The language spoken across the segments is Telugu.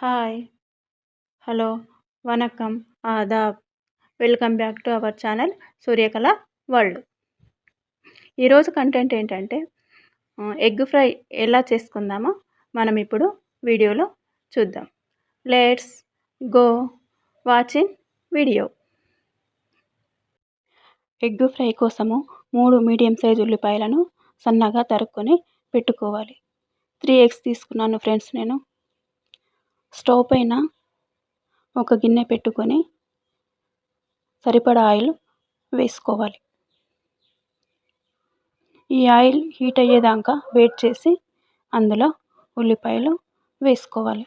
హాయ్, హలో, వణకం, ఆదాబ్. Welcome back to our channel Suryakala world. ఈరోజు కంటెంట్ ఏంటంటే ఎగ్ ఫ్రై ఎలా చేసుకుందామో మనం ఇప్పుడు వీడియోలో చూద్దాం. Let's go watching video. Egg fry కోసము 3 మీడియం సైజు ఉల్లిపాయలను సన్నగా తరుక్కొని పెట్టుకోవాలి. 3 ఎగ్స్ తీసుకున్నాను ఫ్రెండ్స్. నేను స్టవ్ పైన ఒక గిన్నె పెట్టుకొని సరిపడా ఆయిల్ వేసుకోవాలి. ఈ ఆయిల్ హీట్ అయ్యేదాకా వెయిట్ చేసి అందులో ఉల్లిపాయలు వేసుకోవాలి.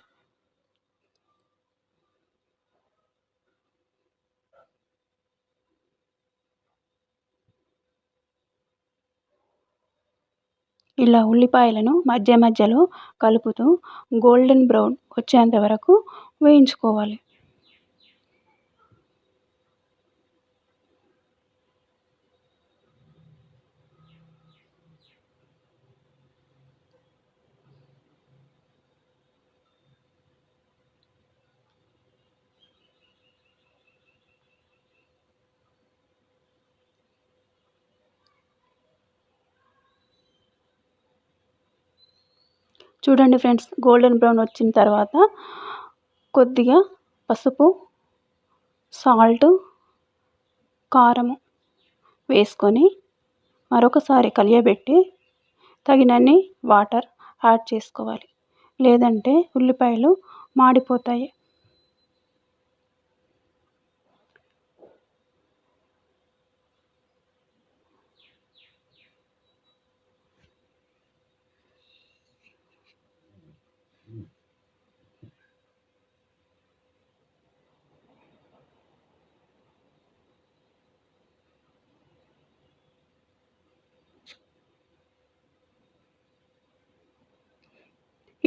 ఇలా ఉల్లిపాయలను మధ్య మధ్యలో కలుపుతూ గోల్డెన్ బ్రౌన్ వచ్చేంత వరకు వేయించుకోవాలి. చూడండి ఫ్రెండ్స్, గోల్డెన్ బ్రౌన్ వచ్చిన తర్వాత కొద్దిగా పసుపు, సాల్ట్, కారము వేసుకొని మరొకసారి కలియబెట్టి తగినన్ని వాటర్ యాడ్ చేసుకోవాలి. లేదంటే ఉల్లిపాయలు మాడిపోతాయి.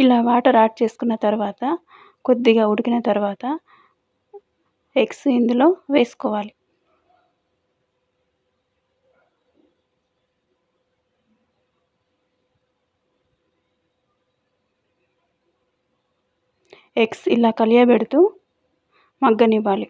ఇలా వాటర్ యాడ్ చేసుకున్న తర్వాత కొద్దిగా ఉడికిన తర్వాత ఎగ్స్ ఇందులో వేసుకోవాలి. ఎగ్స్ ఇలా కలియబెడుతూ మగ్గనివ్వాలి.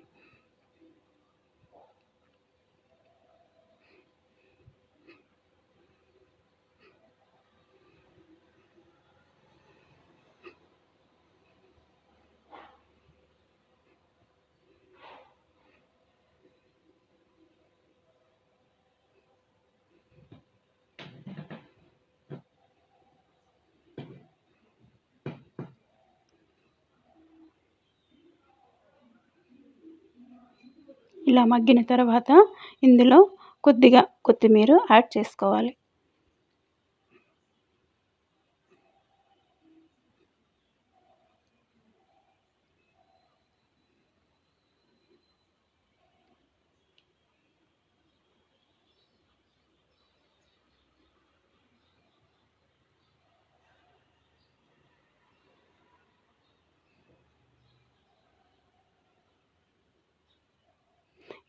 ఇలా మగ్గిన తర్వాత ఇందులో కొద్దిగా కొత్తిమీర యాడ్ చేసుకోవాలి.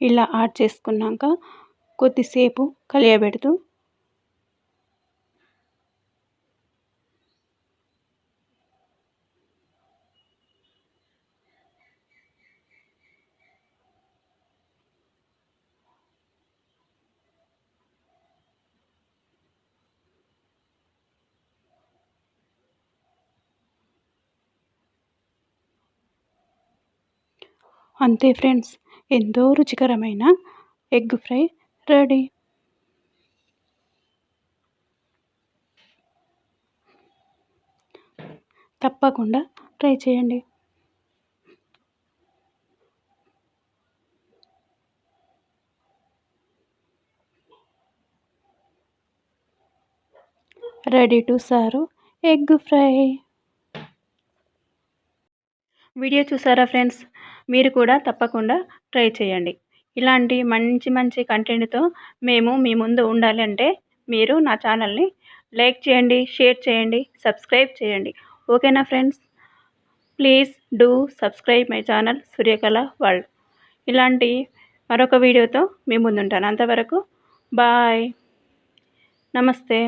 ఇలా యాడ్ చేసుకున్నాక కొద్దిసేపు కలియబెడుతూ అంతే ఫ్రెండ్స్, ఎంతో రుచికరమైన ఎగ్ ఫ్రై రెడీ. తప్పకుండా ట్రై చేయండి. Ready to serve egg fry. Video చూసారా ఫ్రెండ్స్? మీరు కూడా తప్పకుండా ట్రై చేయండి. ఇలాంటి మంచి మంచి కంటెంట్తో మేము మీ ముందు ఉండాలి అంటే మీరు నా ఛానల్ని లైక్ చేయండి, షేర్ చేయండి, సబ్స్క్రైబ్ చేయండి. ఓకేనా friends? Please do subscribe my channel Suryakala world. ఇలాంటి మరొక వీడియోతో మీ ముందుంటాను. అంతవరకు బాయ్, నమస్తే.